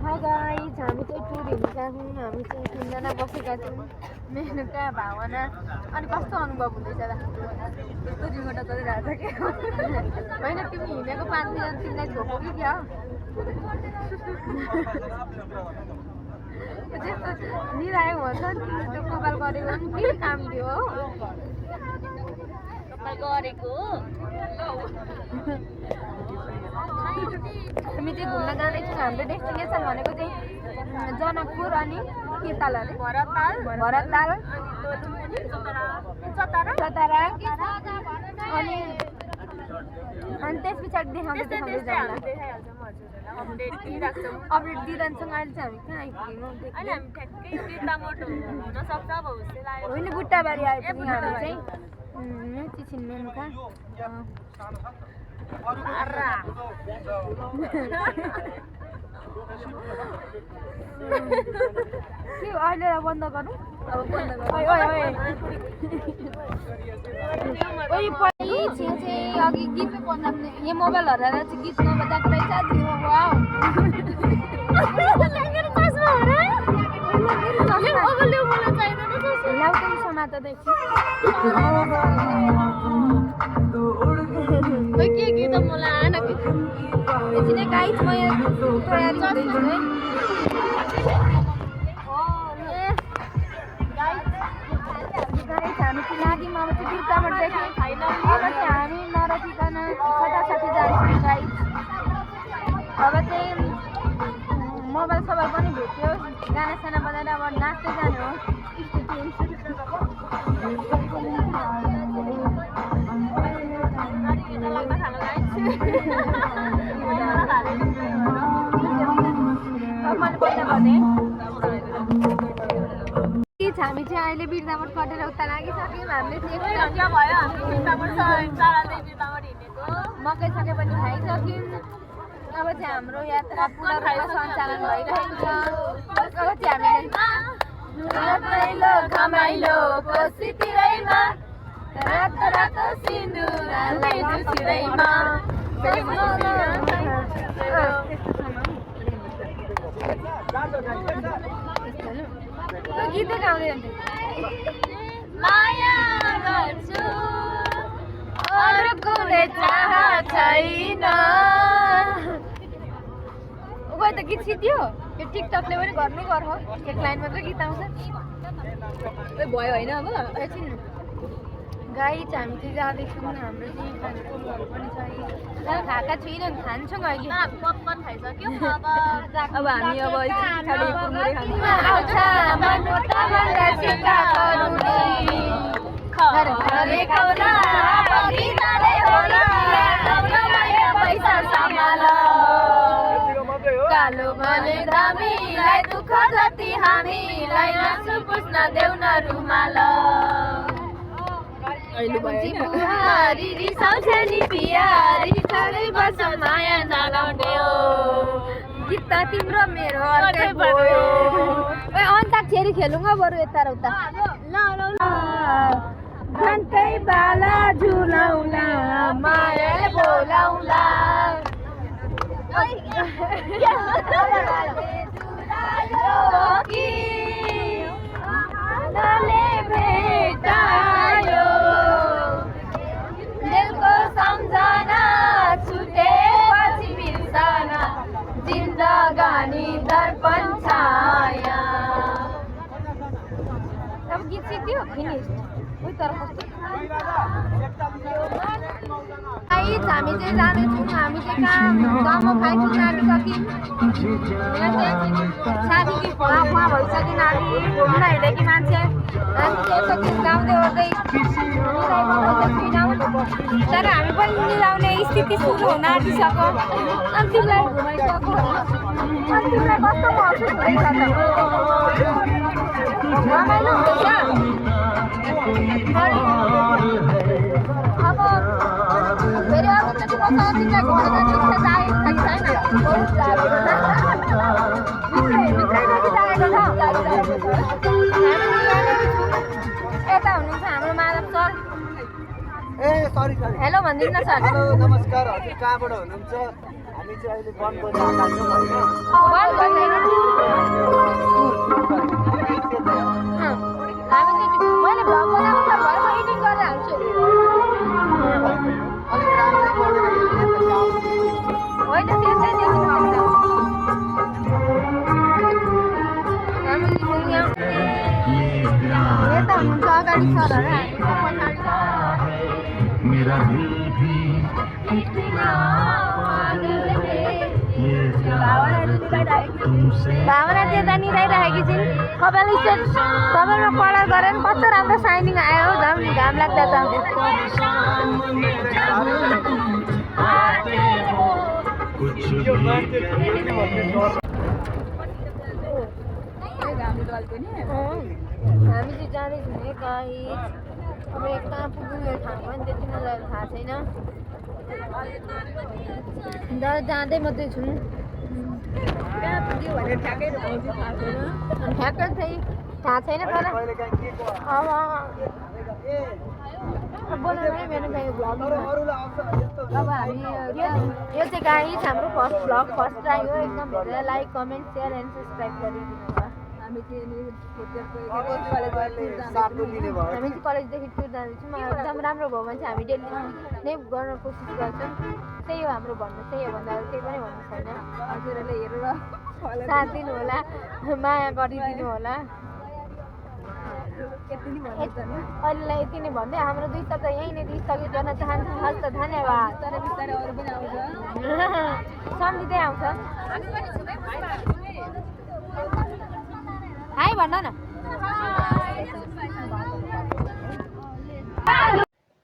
High guys, हामी चाहिँ tour हेर्न गएको छौँ। हामी चाहिँ 3 जना बसेका छौँ। मेनुका भावना अनि कस्तो अनुभव हुँदैछ र? कस्तो रिमोट चलिरहेको छ के होइन तिमी हिँडेको 5 मिनट तिमीलाई छोको कि क्या हो? त्यस्तो निराएको हुन्छ नि तिमीले त्यो कपाल गरेको नि के काम थियो हो? कपाल गरेको हामी चाहिँ घुम्न जाँदैछौँ। हाम्रो डेस्टिनेसन भनेको चाहिँ जनकपुर अनि के ताल अरे भरतताल चतरा अनि त्यस पछाडि देखाउँदै जाँदा अपडेट दिइरहन्छौँ। अहिले चाहिँ हामी कहाँ आइपुग्यौँ? होइन बुट्टाबारी आइपुग्यौँ हामी चाहिँ चिचिन मेनुका के अहिले बन्द गरौँ? अब बन्द गरौँ। अघि गीत बजाउने यो मोबाइल हराएर चाहिँ गीत नबजाएको रहेछ। के गीत मलाई आएन कि एकछिन गाइस म यहाँ तयारी गर्दैछु है। गाइस हामी चाहिँ लाग्यौँ अब चाहिँ बिर्ताबाट देखि अब चाहिँ हामी नरोकिकन साथी जान्छौँ गाइस। अब चाहिँ मोबाइल सोबाइल पनि भेट्यो, गाना साना बजाएर अब नाच्दै जाने हो। हामी चाहिँ अहिले बिर्तामोड कटेर उता लागिसक्यौँ। हामीले मकै पनि खाइसक्यौँ। अब चाहिँ हाम्रो यात्रा पुरा सञ्चालन भइरहेको छ। अब चाहिँ हामीले घमाइलो कोसीतिरैमा रातो रातो सिन्दुरलाई जुसिरैमा गीतै गाउँदै हुन्छ। माया गर्छु अरू कुनै चाह छैन। उयो त गीत सिद्धियो। यो टिकटकले पनि घरमै गर हो। एक लाइन मात्रै गीत आउँछ भयो होइन अब एकछिन गाइस हामी चाहिँ जाँदैछौँ। हाम्रो चाहिँ खानेकुराहरू पनि छ। खाएका छुइनँ, खान्छौँ अहिले। पपकर्न खाइसक्यौँ। अब हामी अब कालो भने दामीलाई दुःख जति हामीलाई नाच्नु पुस्न देऊ न रुमाल। बुहारी रिसाउँछ नि पियारी सधैँ बस माया नलाउने हो। गीत त तिम्रो मेरो अर्कै भयो। अन्ताक्षरी खेलौँ बरु यता र उता। घन्टै बाला झुलाउला मायाले बोलाउला भेटायो दिलको सम्झना छुटेपछि बिर्सना जिन्दगानी दर्पण छाया। अब गीत सिक्यो फिनिस उही तर कस्तो हामी चाहिँ जाँदैछौँ। हामी चाहिँ कहाँ गाउँमा खाइपुग्न आँटिसक्यौँ। साथी खुवा भइसक्यो नानी घुम्न हिँडेकी मान्छे। हामी चाहिँ एकछिन गाउँदै ओर्दै तर हामी पनि मिलाउने स्थिति सुरु हुन आँटिसक्यो। अनि तिमीलाई घुमाइसक्यो अनि तिमीलाई कस्तो महसुस हुँदैछ त? रमाइलो हुँदैछ? अब फेरि अरूचोटि मसँग तिमीलाई घर जाने इच्छा जागेको छ कि छैन? यता हुनुहुन्छ हाम्रो माधव सर। हेलो भनिदिनु न सर। हेलो नमस्कार हजुर, कहाँबाट हुनुहुन्छ? हामी चाहिँ अहिले वनबोझ आएको छौँ होइन। वनबोझ सरहरू हामी सब पछाडि छ मेरा दिल भी इतना पागल है ये भावना त्यता निदाइरहेकी छिन् कपाल स्टेट कपालमा कलर गरेर कस्तो राम्रो साइनिङ आयो हौ झन् घाम लाग्दा हामी चाहिँ जाँदैछौँ है गाइस अब कहाँ पुग्यौँ यो ठाउँ पनि त्यति मलाई थाहा छैन तर जाँदै मात्रै छौँ कहाँ पुग्यो भनेर ठ्याक्कै थाहा छैन ठ्याक्कै चाहिँ थाहा छैन तर अब बोलाउनै मेरो गाई भ्लग अब हामी यो चाहिँ गाइस हाम्रो फर्स्ट भ्लग फर्स्ट ट्राई हो एकदम धेरै like comment share and subscribe गरिदिनु भयो हामी चाहिँ कलेजदेखि टुर जाँदैछौँ एकदम राम्रो भयो भने चाहिँ हामी डेली नै गर्न कोसिस गर्छौँ त्यही हो हाम्रो भन्नु त्यही हो भन्दा केही पनि भन्नु छैन हजुरहरूले हेरेर साथ दिनु होला माया गरिदिनु होला अहिलेलाई यति नै भन्दै हाम्रो 2 शब्द यहीँ नै स्थगित गर्न चाहन्छु हस्त धन्यवाद बिस्तारै बिस्तारै अरू पनि आउँछ सम्झिँदै आउँछ हाई भन्न न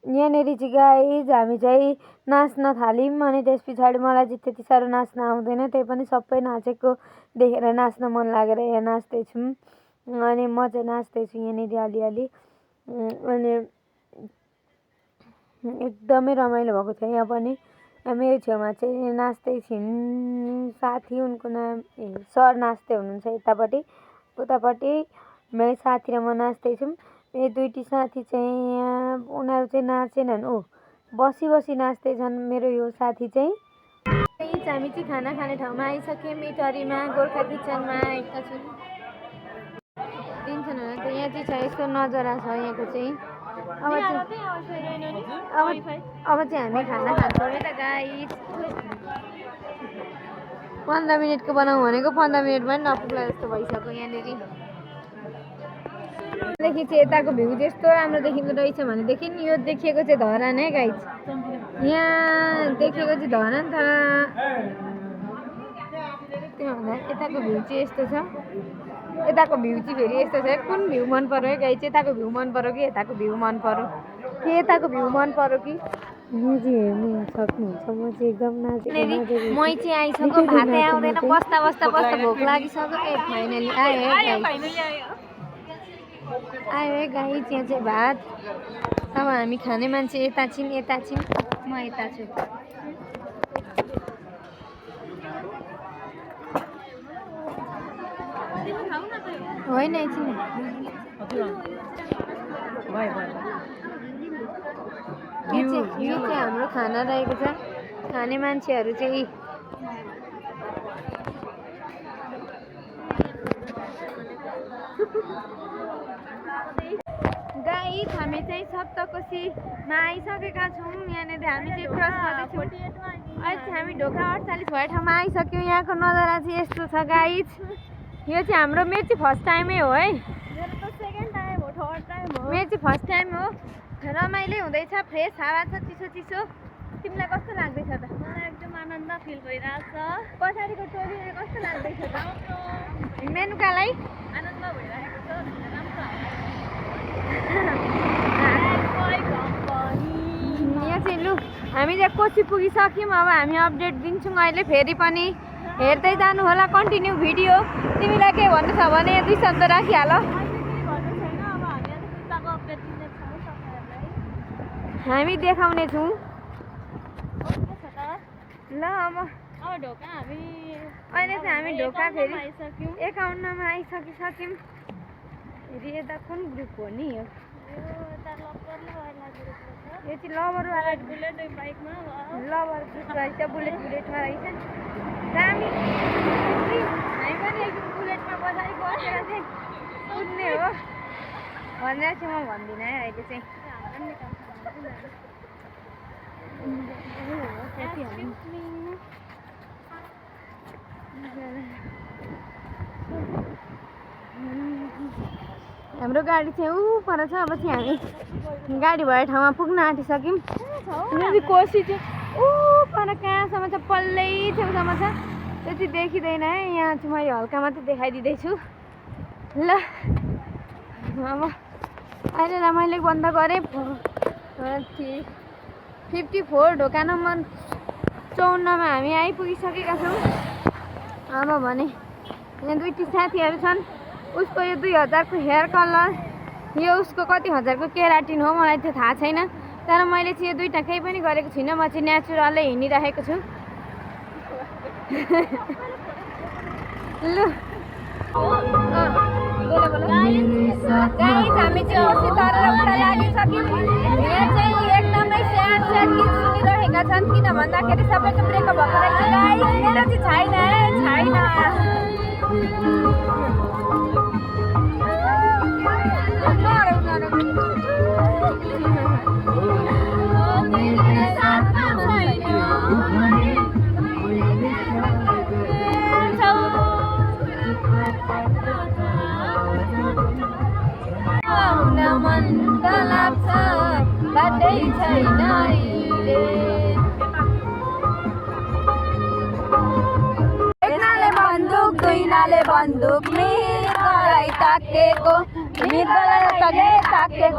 यहाँनिर चाहिँ गाइज हामी चाहिँ नाच्न थाल्यौँ अनि त्यस पछाडि मलाई चाहिँ त्यति साह्रो नाच्न आउँदैन त्यही पनि सबै नाचेको देखेर नाच्न मन लागेर यहाँ नाच्दैछौँ अनि म चाहिँ नाच्दैछु यहाँनिर अलिअलि अनि एकदमै रमाइलो भएको छ यहाँ पनि मेरो छेउमा चाहिँ नाच्दै छिन् साथी उनको नाम सर नाच्दै हुनुहुन्छ यतापट्टि उतापट्टि मेरो साथी र म नाच्दैछौँ मेरो 2टी साथी चाहिँ यहाँ उनीहरू चाहिँ नाचेनन् बसी बसी नाच्दैछन् मेरो यो साथी चाहिँ हामी चाहिँ खाना खाने ठाउँमा आइसक्यौँ इटरीमा गोर्खा किचनमा एकैछिन दिन्छन् होला त यहाँ चाहिँ छ यस्तो नजारा छ यहाँको चाहिँ अब चाहिँ हामी खाना खान्छौँ है त गाइस 15 मिनटको बनाउँ भनेको 15 मिनट पनि नपुग्ला जस्तो भइसक्यो यहाँनिर देखि चाहिँ यताको भ्यू त्यस्तो राम्रो देखिँदो रहेछ भनेदेखि यो देखिएको चाहिँ धरान है गाइस यहाँ देखेको चाहिँ धरान तर त्यो भन्दा यताको भ्यू चाहिँ यस्तो छ यताको भ्यू चाहिँ फेरि यस्तो छ कुन भ्यू मन पर्यो है गाइस यताको भ्यू मन पर्यो कि यताको भ्यू मन पर्यो कि यताको भ्यू मन पर्यो कि म चाहिँ हेर्नु सक्नुहुन्छ म चाहिँ एकदम नाचेको मै चाहिँ आइसक्यो भातै आउँदैन बस्दा बस्दा भोक लागिसक्यो ए फाइनली आयो है गाइस यहाँ चाहिँ भात अब हामी खाने मान्छे यता छिन् म यता छु होइन एकछिन यो चाहिँ हाम्रो खाना रहेको छ खाने मान्छेहरू चाहिँ गाइस हामी चाहिँ सप्तकोशीमा आइसकेका छौँ यहाँनिर हामी चाहिँ क्रस गर्दैछौँ अहिले हामी ढोका 48 भए ठाउँमा आइसक्यौँ यहाँको नजारा चाहिँ यस्तो छ गाइस यो चाहिँ हाम्रो मेरो चाहिँ फर्स्ट टाइमै हो है मेरो चाहिँ फर्स्ट टाइम हो रमाइलो हुँदैछ फ्रेस हावा छ चिसो चिसो तिमीलाई कस्तो लाग्दैछ त मलाई एकदम आनन्द फिल भइरहेछ पछाडिको टोलीले कस्तो लाग्दैछ त मेनुकालाई आनन्द भइरहेको छ राम्रो यहाँ चाहिँ लु हामी चाहिँ कोसी पुगिसक्यौँ अब हामी अपडेट दिन्छौँ अहिले फेरि पनि हेर्दै जानु होला कन्टिन्यू भिडियो तिमीलाई के भन्नु छ भने 2 शब्द राखिहाल हामी देखाउने छौँ ल अब ढोका हामी अहिले चाहिँ हामी ढोका फेरि आइसक्यौँ 51मा आइसकिसक्यौँ फेरि यता कुन ग्रुप हो नि यो चाहिँ लभरवाला बुलेट बाइकमा लभर ग्रुप रहेछ बुलेटमा रहेछ दामी हामी पनि एकदम बुलेटमा पछाडि बसेर चाहिँ कुद्ने हो भनेर चाहिँ म भन्दिनँ है अहिले चाहिँ हाम्रो गाडी चाहिँ ऊ पर छ। अब चाहिँ हामी गाडी भएको ठाउँमा पुग्न आँटिसक्यौँ। अनि कोसी चाहिँ ऊ पर कहाँसम्म छ, पल्लै छेउसम्म छ। त्यति देखिँदैन है। यहाँ चाहिँ मैले हल्का मात्रै देखाइदिँदैछु। ल अब अहिले रमाइलो बन्द गरेँ। 54 ढोका नम्बर 54 मा हामी आइपुगिसकेका छौँ। अब भने यहाँ दुईटी साथीहरू छन्। उसको यो 2000 को हेयर कलर, यो उसको कति हजारको केराटिन हो मलाई त्यो थाहा छैन। तर मैले चाहिँ यो दुईटा केही पनि गरेको छुइनँ। म चाहिँ नेचुरलै हिँडिरहेको छु। लु हामी चाहिँ कोसी तर उता लागिसक्यौँ। यहाँ चाहिँ एकदमै स्याड गीत सुनिरहेका छन्। किन भन्दाखेरि सबैको ब्रेकअप भएको रहेछ गाइस। मेरो चाहिँ छैन मन त लाग्छ बाटै छैन एकनाले बन्दुक दुईनाले बन्दुक मिर्गलाई ताकेको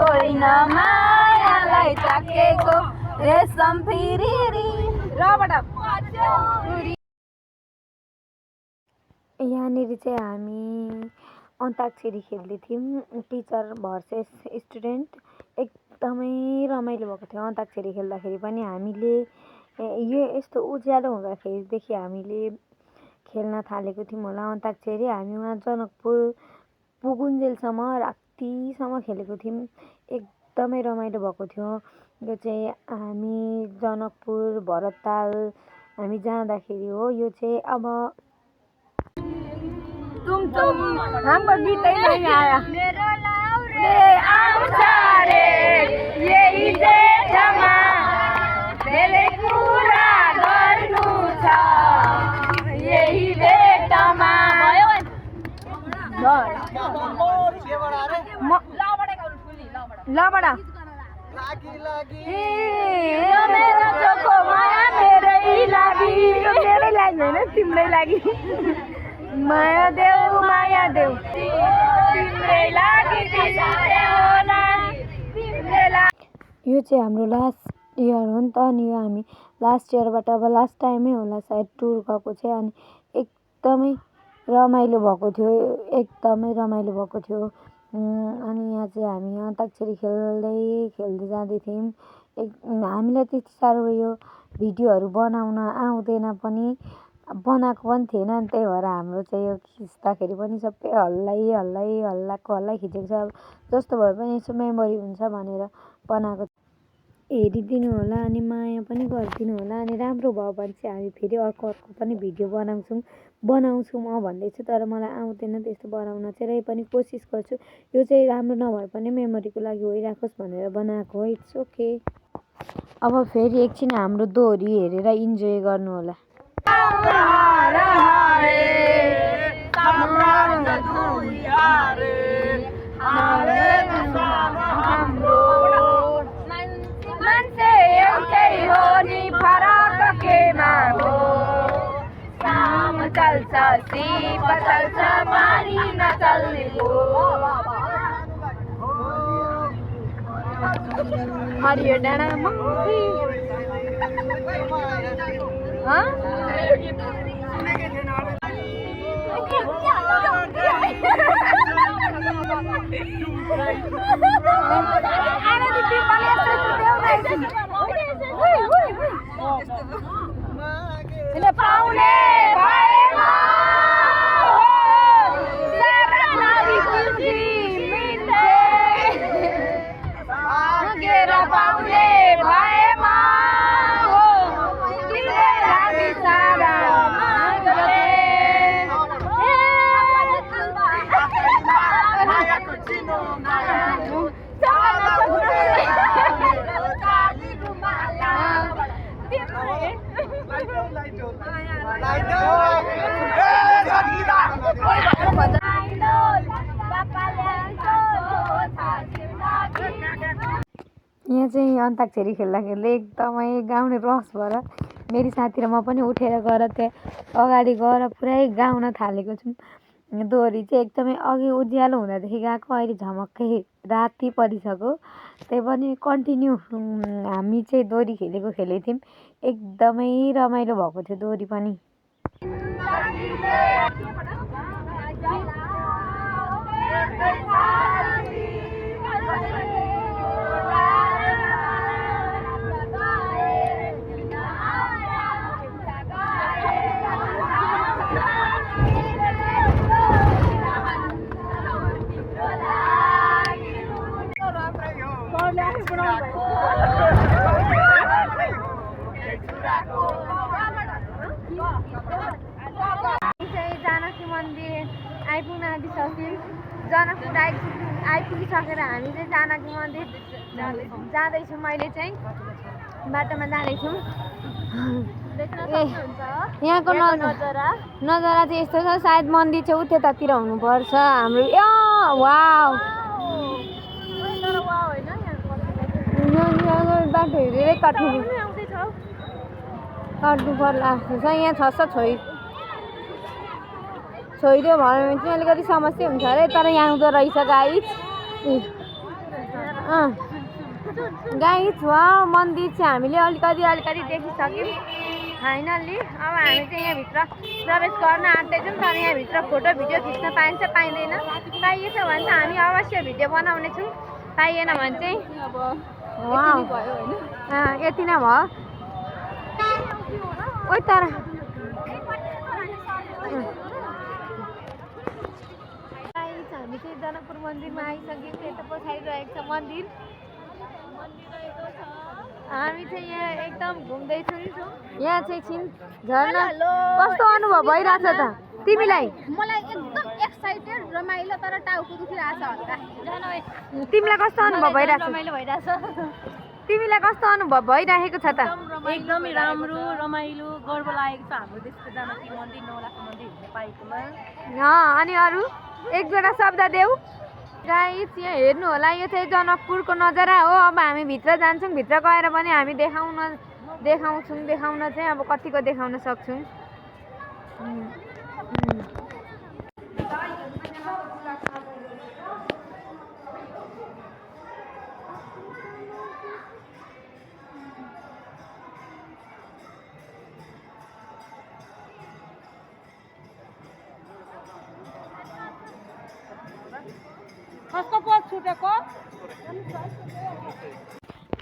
होइन मायालाई ताकेको रेशम फिरी यहाँनिर चाहिँ हामी अन्ताक्षरी खेल्दै थियौँ। टिचर भर्सेस स्टुडेन्ट एकदमै रमाइलो भएको थियो। अन्ताक्षरी खेल्दाखेरि पनि हामीले यो यस्तो उज्यालो हुँदाखेरिदेखि हामीले खेल्न थालेको थियौँ होला अन्ताक्षरी। हामी वहाँ जनकपुर पुगुन्जेलसम्म रातिसम्म खेलेको थियौँ। एकदमै रमाइलो भएको थियो। यो चाहिँ हामी जनकपुर भरतताल हामी जाँदाखेरि हो। यो चाहिँ अब तुम हाम्रो गीतै नै आयो। मेरो लाउरे आउँछ रे यही जेठमा धेरै कुरा गर्नु छ यही बेटमा। लबडा मेरो चोखो माया मेरै लागि होइन तिम्रै लागि। माया देऊ तिम्रै लागि। यो चाहिँ हाम्रो लास्ट इयर हो नि त। अनि यो हामी लास्ट इयरबाट अब लास्ट टाइमै होला सायद टुर गएको चाहिँ। अनि एकदमै रमाइलो भएको थियो। अनि यहाँ चाहिँ हामी अन्ताक्षरी खेल्दै जाँदै थियौँ। हामीलाई त्यति साह्रो यो भिडियोहरू बनाउन आउँदैन पनि, बनाएको पनि थिएन। अनि त्यही भएर हाम्रो चाहिँ यो खिच्दाखेरि पनि सबै हल्ला खिचेको छ। अब जस्तो भए पनि यसो मेमोरी हुन्छ भनेर बनाएको। हेरिदिनु होला अनि माया पनि गरिदिनु होला। अनि राम्रो भयो भने चाहिँ हामी फेरि अर्को पनि भिडियो बनाउँछु म भन्दैछु। तर मलाई आउँदैन त्यस्तो बनाउन चाहिँ, र पनि कोसिस गर्छु। यो चाहिँ राम्रो नभए पनि मेमोरीको लागि होइराखोस् भनेर बनाएको हो। It's okay. अब फेरि एकछिन हाम्रो दोहोरी हेरेर इन्जोय गर्नु होला। मान्छे एउटै हो नि फरक केमा हो। काम चल्छ सिप चल्छ पानी नचल्ने हो। हरियो डाँडा पाउने भएमा पाउने भएमा हो तिमीले लागि सारा अन्ताक्षरी खेल्दा खेल्दै एकदमै गाउने रस भएर मेरी साथी र म पनि उठेर गएर त्यहाँ अगाडि गएर पुरै गाउन थालेको छौँ। दोहोरी चाहिँ एकदमै अघि उज्यालो हुँदादेखि गएको अहिले झमक्कै राति परिसक्यो त्यही पनि कन्टिन्यू हामी चाहिँ दोहोरी खेलेको थियौँ। एकदमै रमाइलो भएको थियो दोहोरी पनि। जानकी मन्दिर आइपुग्न आँटिसक्यौँ। जनकपुर आइपुगिसकेर हामी चाहिँ जानकी मन्दिर जाँदैछौँ। अहिले चाहिँ बाटोमा जाँदैछौँ। यहाँको नजारा चाहिँ यस्तो छ, सायद मन्दिर चाहिँ उतैतिर हुनुपर्छ हाम्रो। वाउ बाटो हेरेरै काट्नु पर्ला जस्तो छ। यहाँ छ छोइदियो भने चाहिँ अलिकति समस्या हुन्छ अरे, तर यहाँ हुँदो रहेछ गाइज वा मन्दिर चाहिँ हामीले अलिकति देखिसक्यौँ फाइनल्ली। अब हामी चाहिँ यहाँभित्र प्रवेश गर्न आँट्दैछौँ, तर यहाँभित्र फोटो भिडियो खिच्न पाइन्छ पाइँदैन, पाइएछ भने चाहिँ हामी अवश्य भिडियो बनाउनेछौँ, पाइएन भने चाहिँ यति नै भयो। ओ तर हामी चाहिँ जनकपुर मन्दिरमा आइसक्यौँ। यता पछाडि रहेको छ मन्दिर। हामी चाहिँ यहाँ एकदम घुम्दैछौँ। यहाँ चाहिँ छिन् झर्ना। कस्तो अनुभव भइरहेछ त तिमीलाई? मलाई एकदम एक्साइटेड, रमाइलो, तर टाउको दुखिरहेछ हल्का। तिमीलाई कस्तो अनुभव भइरहेछ? रमाइलो भइरहेछ। तिमीलाई कस्तो अनुभव भइरहेको छ त? एकदमै राम्रो, रमाइलो, गर्व लागेको छ हाम्रो देशको जानकी मन्दिर, नौलाखा मन्दिर हेर्न पाएकोमा। अनि अरू एक दुईवटा शब्द देऊ। गाइस यहाँ हेर्नु होला, यो चाहिँ जनकपुरको नजारा हो। अब हामी भित्र जान्छौँ, भित्र गएर पनि हामी देखाउन चाहिँ अब कतिको देखाउन सक्छौँ।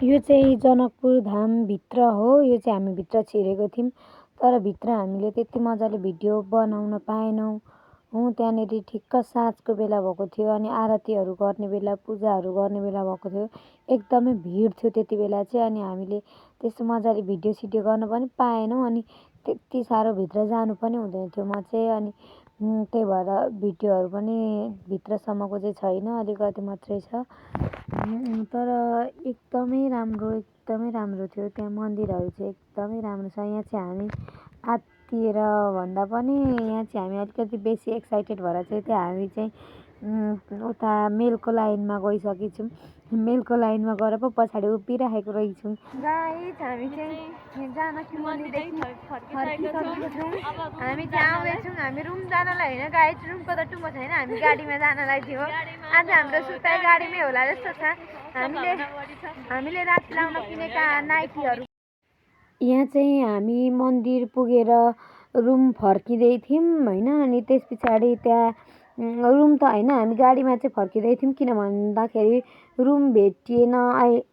यो चाहिँ जनकपुर धामभित्र हो। यो चाहिँ हामी भित्र छिरेको थियौँ, तर भित्र हामीले त्यति मजाले भिडियो बनाउन पाएनौँ। त्यहाँनिर ठिक्क साँझको बेला भएको थियो अनि आरतीहरू गर्ने बेला, पूजाहरू गर्ने बेला भएको थियो। एकदमै भिड थियो त्यति बेला चाहिँ, अनि हामीले त्यस्तो मजाले भिडियो सिडियो गर्न पनि पाएनौँ। अनि त्यति साह्रो भित्र जानु पनि हुँदैन थियो म चाहिँ, अनि त्यही भएर भिडियोहरू पनि भित्रसम्मको चाहिँ छैन, अलिकति मात्रै छ। तर एकदमै राम्रो थियो। त्यहाँ मन्दिरहरू चाहिँ एकदमै राम्रो छ। यहाँ चाहिँ हामी आत्तिएर भन्दा पनि यहाँ चाहिँ हामी अलिकति बेसी एक्साइटेड भएर चाहिँ त्यहाँ हामी चाहिँ उता मेलको लाइनमा गइसकेको छौँ। मेलको लाइनमा गएर पो पछाडि उभिराखेको रहेछौँ। गाइस हामी चाहिँ जानकी मन्दिरदेखि फर्किसकेको छौँ। हामी चाहिँ आउँदैछौँ। हामी रुम जानलाई होइन गाइस, रुमको त टुङ्गो छैन, हामी गाडीमा जानलाई थियो। आज हाम्रो सुत्ताइ गाडीमै होला जस्तो छ। हामीले राति लाउन किनेका नाइटीहरू। यहाँ चाहिँ हामी मन्दिर पुगेर रुम फर्किँदै थियौँ होइन, अनि त्यस पछाडि त्यहाँ रुम त होइन, हामी गाडीमा चाहिँ फर्किँदै थियौँ। किन भन्दाखेरि रुम भेटिएन,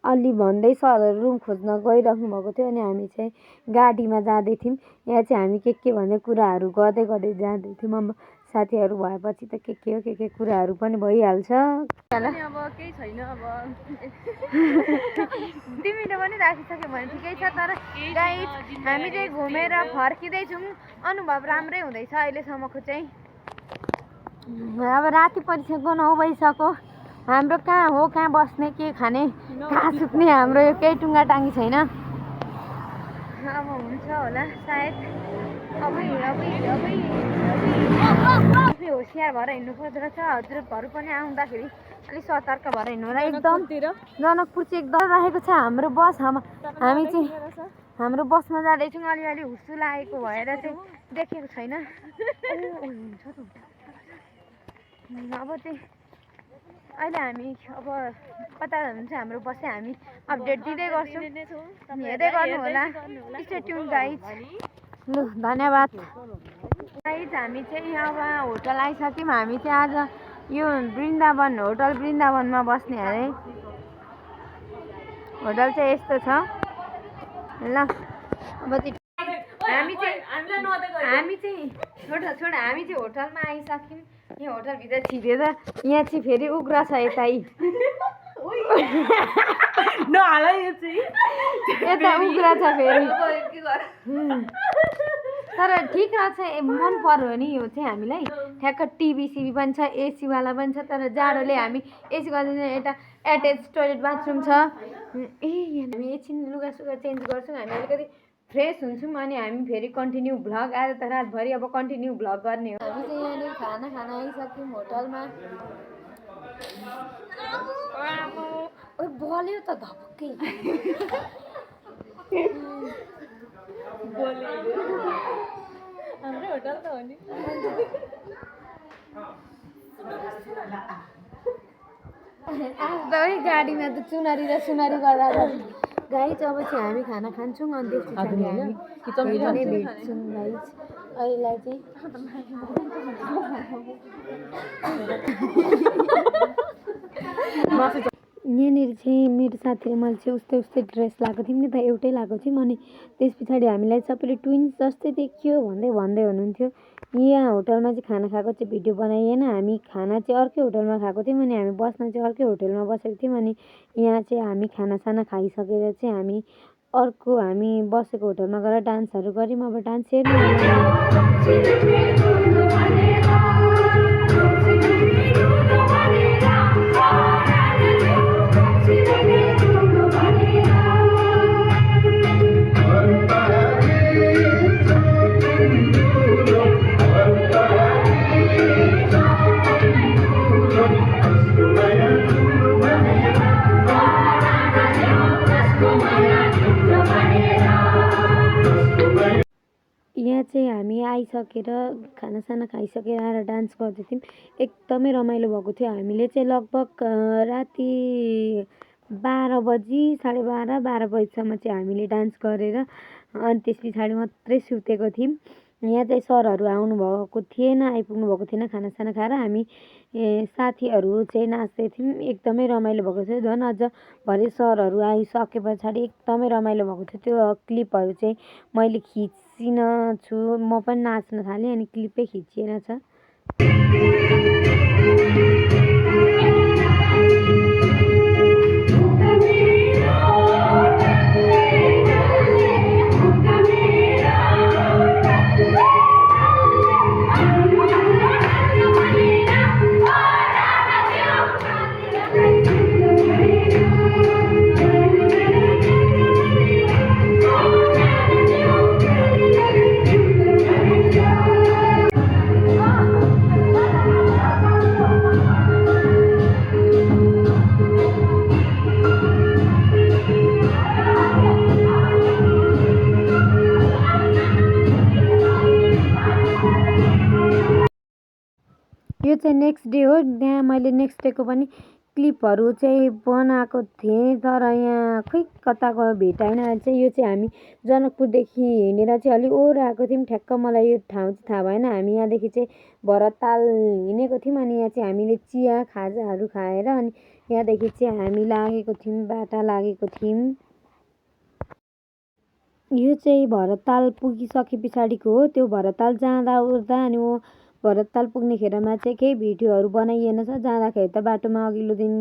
अलि भन्दै सरहरू रुम खोज्न गइराख्नु भएको थियो, अनि हामी चाहिँ गाडीमा जाँदै थियौँ। यहाँ चाहिँ हामी के भन्ने कुराहरू गर्दै जाँदै थियौँ। अब साथीहरू भएपछि त के कुराहरू पनि भइहाल्छ। अब केही छैन। अब तिमीले पनि राखिसक्यो भने ठिकै छ, तर गाइस हामी चाहिँ घुमेर फर्किँदैछौँ। अनुभव राम्रै हुँदैछ अहिलेसम्मको चाहिँ। अब राति परिसक्यो, 9 बजिसक्यो। हाम्रो कहाँ हो, कहाँ बस्ने, के खाने, कहाँ सुत्ने, हाम्रो यो केही टुङ्गा टाङ्गी छैन। अब हुन्छ होला सायद, अबै हो होसियार भएर हिँड्नुपर्दो रहेछ हजुरहरू पनि आउँदाखेरि अलिक सतर्क भएर हिँड्नु होला एकदम जनकपुर चाहिँ एकदम राखेको छ हाम्रो बस हामी चाहिँ हाम्रो बसमा जाँदैछौँ अलिअलि हुस्सु लागेको भएर चाहिँ देखेको छैन अब चाहिँ अहिले हामी अब कता हुन्छ हाम्रो बस चाहिँ हामी अपडेट दिँदै गर्छौँ हेर्दै गर्नु होला स्टे ट्युन गाइज ल धन्यवाद गाइज हामी चाहिँ अब होटल आइसक्यौँ हामी चाहिँ आज यो वृन्दावन होटल वृन्दावनमा बस्ने अरे होटल चाहिँ यस्तो छ ल अब चाहिँ हामी चाहिँ छोड हामी चाहिँ होटलमा आइसक्यौँ यहाँ होटलभित्र छिरेर यहाँ चाहिँ फेरि उग्र छ यता उग्र छ फेरि तर ठिक रहेछ मन पर्यो नि यो चाहिँ हामीलाई ठ्याक्क टिभी सिभी पनि छ एसीवाला पनि छ तर जाडोले हामी एसी गर्दैन यता एट्याच टोइलेट बाथरुम छ हामी एकछिन लुगासुगा चेन्ज गर्छौँ हामी अलिकति फ्रेस हुन्छौँ अनि हामी फेरि कन्टिन्यू भ्लग आज त रातभरि अब कन्टिन्यू भ्लग गर्ने हो हामी चाहिँ यहाँनिर खाना आइसक्यौँ होटलमा बोल्यो त धपक्कै हाम्रो होटल त हो नि एकदमै गाडीमा त चुनरी र सुनरी गर्दा गाइज अब चाहिँ हामी खाना खान्छौँ अनि त्यस पछाडि हामी भेट्छौँ गाइज अहिले चाहिँ यहाँनिर चाहिँ मेरो साथीले मैले चाहिँ उस्तै ड्रेस लगाएको थियौँ नि त एउटै लगाएको थियौँ अनि त्यस पछाडि हामीलाई सबैले ट्विन्स जस्तै देखियो भन्दै हुनुहुन्थ्यो यहाँ होटलमा चाहिँ खाना खाएको चाहिँ भिडियो बनाइएन हामी खाना चाहिँ अर्कै होटलमा खाएको थियौँ अनि हामी बस्न चाहिँ अर्कै होटलमा बसेको थियौँ अनि यहाँ चाहिँ हामी खानासाना खाइसकेर चाहिँ हामी अर्को हामी बसेको होटलमा गएर डान्सहरू गऱ्यौँ अब डान्स हेर्नु यहाँ चाहिँ हामी आइसकेर खानासाना खाइसकेर आएर डान्स गर्दै थियौँ एकदमै रमाइलो भएको थियो हामीले चाहिँ लगभग राति 12 बजी 12:30 बजीसम्म चाहिँ हामीले डान्स गरेर अनि त्यस पछाडि मात्रै सुतेको थियौँ यहाँ चाहिँ सरहरू आउनुभएको थिएन आइपुग्नु भएको थिएन खानासाना खाएर हामी साथीहरू चाहिँ नाच्दै थियौँ एकदमै रमाइलो भएको थियो झन् अझ भरे सरहरू आइसके पछाडि एकदमै रमाइलो भएको थियो त्यो क्लिपहरू चाहिँ मैले खिचिन छु म पनि नाच्न थालेँ अनि क्लिपै खिचिएन छ यो चाहिँ नेक्स्ट डे हो त्यहाँ मैले नेक्स्ट डेको पनि क्लिपहरू चाहिँ बनाएको थिएँ तर यहाँ खोइ कता गयो भेटाइन चाहिँ यो चाहिँ हामी जनकपुरदेखि हिँडेर चाहिँ अलिक ओर आएको थियौँ ठ्याक्क मलाई यो ठाउँ चाहिँ थाहा भएन हामी यहाँदेखि चाहिँ भरतताल हिँडेको थियौँ अनि यहाँ चाहिँ हामीले चिया खाजाहरू खाएर अनि यहाँदेखि चाहिँ हामी लागेको थियौँ बाटा लागेको थियौँ यो चाहिँ भरतताल पुगिसके पछाडिको हो त्यो भरतताल जाँदा ओर्दा अनि वो भरतताल पुग्ने खेरमा चाहिँ केही भिडियोहरू बनाइएन छ जाँदाखेरि त बाटोमा अघिल्लो दिन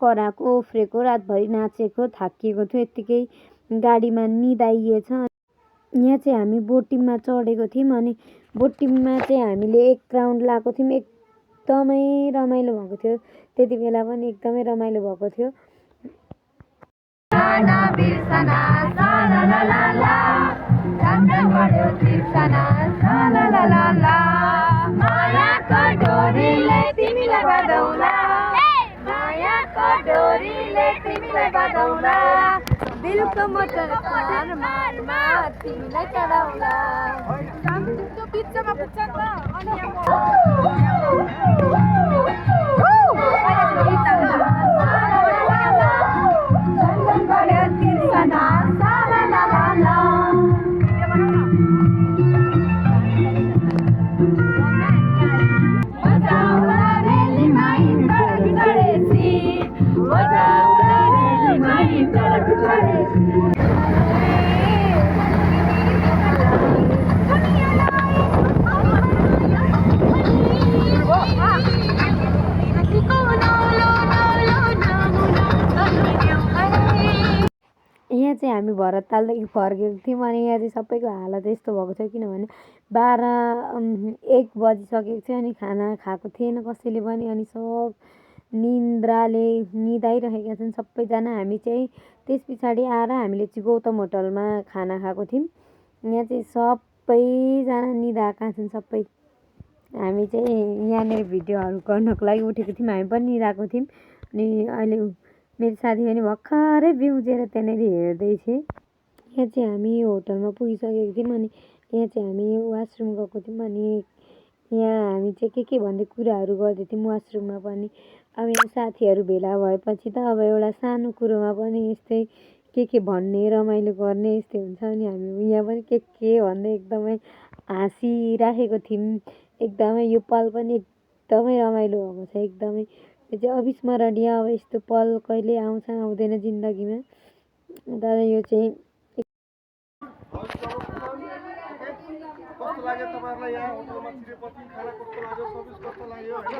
कराएको उफ्रेको रातभरि नाचेको थाकिएको थियो यत्तिकै गाडीमा निदाइएछ यहाँ चाहिँ हामी बोटिङमा चढेको थियौँ अनि बोटिङमा चाहिँ हामीले एक राउन्ड लगाएको थियौँ एकदमै रमाइलो भएको थियो त्यति बेला पनि एकदमै रमाइलो भएको थियो मायाको डोरी डोरीले तिमीलाई बजाउला दिलको मोटरको अरमानमा तिमीलाई चढाउला त्यो बिचमा पुग्छ नि त अनि यहाँ चाहिँ हामी भरततालदेखि फर्केको थियौँ अनि यहाँ चाहिँ सबैको हालत यस्तो भएको छ किनभने 1 बजिसकेको थियो अनि खाना खाएको थिएन कसैले पनि अनि सब निन्द्राले निदाइरहेका छन् सबैजना हामी चाहिँ त्यस पछाडि आएर हामीले चाहिँ गौतम होटलमा खाना खाएको थियौँ यहाँ चाहिँ सबैजना निदाएका छन् सबै हामी चाहिँ यहाँनिर भिडियोहरू गर्नको लागि उठेको थियौँ हामी पनि निदाएको थियौँ अनि अहिले मेरो साथी पनि भर्खरै बिउजेर त्यहाँनिर हेर्दैछ यहाँ चाहिँ हामी होटलमा पुगिसकेको थियौँ अनि यहाँ चाहिँ हामी वासरुम गएको थियौँ अनि यहाँ हामी चाहिँ के भन्दै कुराहरू गर्दै थियौँ वासरुममा पनि अब यहाँ साथीहरू भेला भएपछि त अब एउटा सानो कुरोमा पनि यस्तै के भन्ने रमाइलो गर्ने यस्तै हुन्छ अनि हामी यहाँ पनि के भन्दै एकदमै हाँसिराखेको थियौँ एकदमै यो पल पनि एकदमै रमाइलो भएको छ एकदमै यो चाहिँ अविस्मरणीय अब यस्तो पल कहिले आउँछ आउँदैन जिन्दगीमा तर यो चाहिँ कस्तो लाग्यो तपाईहरुलाई यहाँ होटलमा छिरेपछि खाना कस्तो लाग्यो सर्भिस कस्तो लाग्यो हैन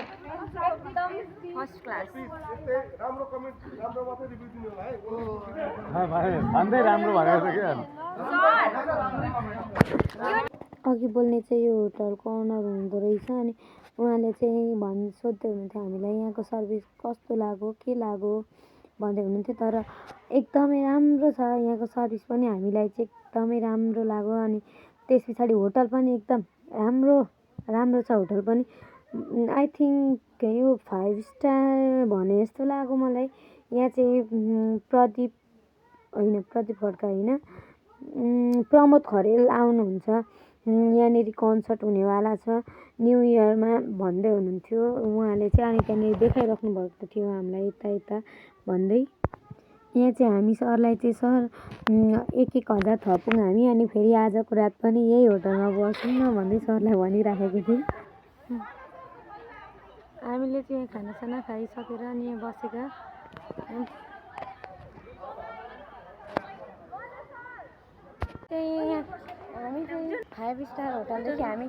एकदम फर्स्ट क्लास यस्तै राम्रो कमेन्ट राम्रो मात्रै रिभ्यु दिनु होला है हा भाइ भन्दै राम्रो भएको छ के अघि बोल्ने चाहिँ यो होटलको ओनर हुँदो रहेछ अनि उहाँले चाहिँ सोध्दै हुनुहुन्थ्यो हामीलाई यहाँको सर्भिस कस्तो लाग्यो के लाग्यो भन्दै हुनुहुन्थ्यो तर एकदमै राम्रो छ यहाँको सर्भिस पनि हामीलाई चाहिँ एकदमै राम्रो लाग्यो अनि त्यस पछाडि होटल पनि एकदम राम्रो छ होटल पनि आई थिङ्क यो 5 स्टार भने जस्तो लाग्यो मलाई यहाँ चाहिँ प्रदीप खड्का होइन प्रमोद खरेल आउनुहुन्छ यहाँनिर कन्सर्ट हुनेवाला छ न्यू इयरमा भन्दै हुनुहुन्थ्यो उहाँले चाहिँ अनि त्यहाँनिर देखाइराख्नु भएको थियो हामीलाई यता भन्दै यहाँ चाहिँ हामी सरलाई चाहिँ सर 1,000 थपौँ हामी अनि फेरि आजको रात पनि यही होटलमा बसौँ न भन्दै सरलाई भनिराखेको थियौँ हामीले चाहिँ खानासाना खाइसकेर अनि यहाँ बसेका हामी चाहिँ 5 स्टार होटलदेखि हामी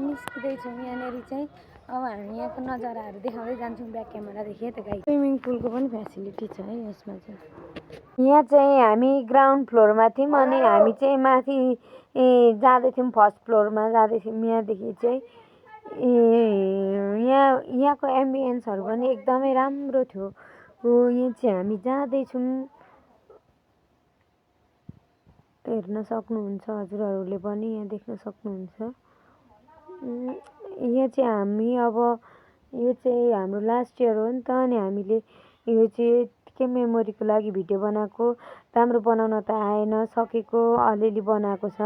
निस्किँदैछौँ यहाँनिर चाहिँ अब हामी यहाँको नजाराहरू देखाउँदै जान्छौँ ब्याक क्यामेरादेखि त गाई स्विमिङ पुलको पनि फेसिलिटी छ है यसमा चाहिँ यहाँ चाहिँ हामी ग्राउन्ड फ्लोरमा थियौँ अनि हामी चाहिँ माथि जाँदैथ्यौँ फर्स्ट फ्लोरमा जाँदैथ्यौँ यहाँदेखि चाहिँ यहाँको एम्बियन्सहरू पनि एकदमै राम्रो थियो यहाँ चाहिँ हामी जाँदैछौँ हेर्न सक्नुहुन्छ हजुरहरूले पनि यहाँ देख्न सक्नुहुन्छ यहाँ चाहिँ हामी अब यो चाहिँ हाम्रो लास्ट इयर हो नि त अनि हामीले यो चाहिँ यत्तिकै मेमोरीको लागि भिडियो बनाएको राम्रो बनाउन त आएन सकेको अलिअलि बनाएको छ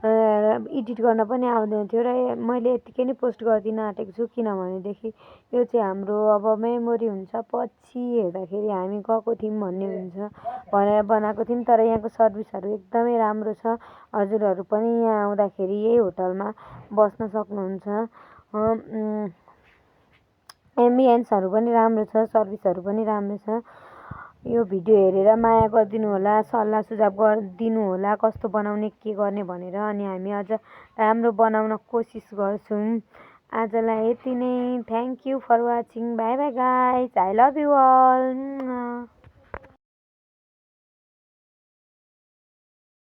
एडिट गर्न पनि आउँदैन थियो र मैले यत्तिकै नै पोस्ट गरिदिन आँटेको छु किनभनेदेखि यो चाहिँ हाम्रो अब मेमोरी हुन्छ पछि हेर्दाखेरि हामी गएको थियौँ भन्ने हुन्छ भनेर बनाएको थियौँ तर यहाँको सर्भिसहरू एकदमै राम्रो छ हजुरहरू पनि यहाँ आउँदाखेरि यही होटलमा बस्न सक्नुहुन्छ एम्बियन्सहरू पनि राम्रो छ सर्भिसहरू पनि राम्रो छ यो भिडियो हेरेर माया गरिदिनु होला सल्लाह सुझाव गरिदिनु होला कस्तो बनाउने के गर्ने भनेर अनि हामी अझ राम्रो बनाउन कोसिस गर्छौँ आजलाई यति नै thank you for watching bye bye guys I love you all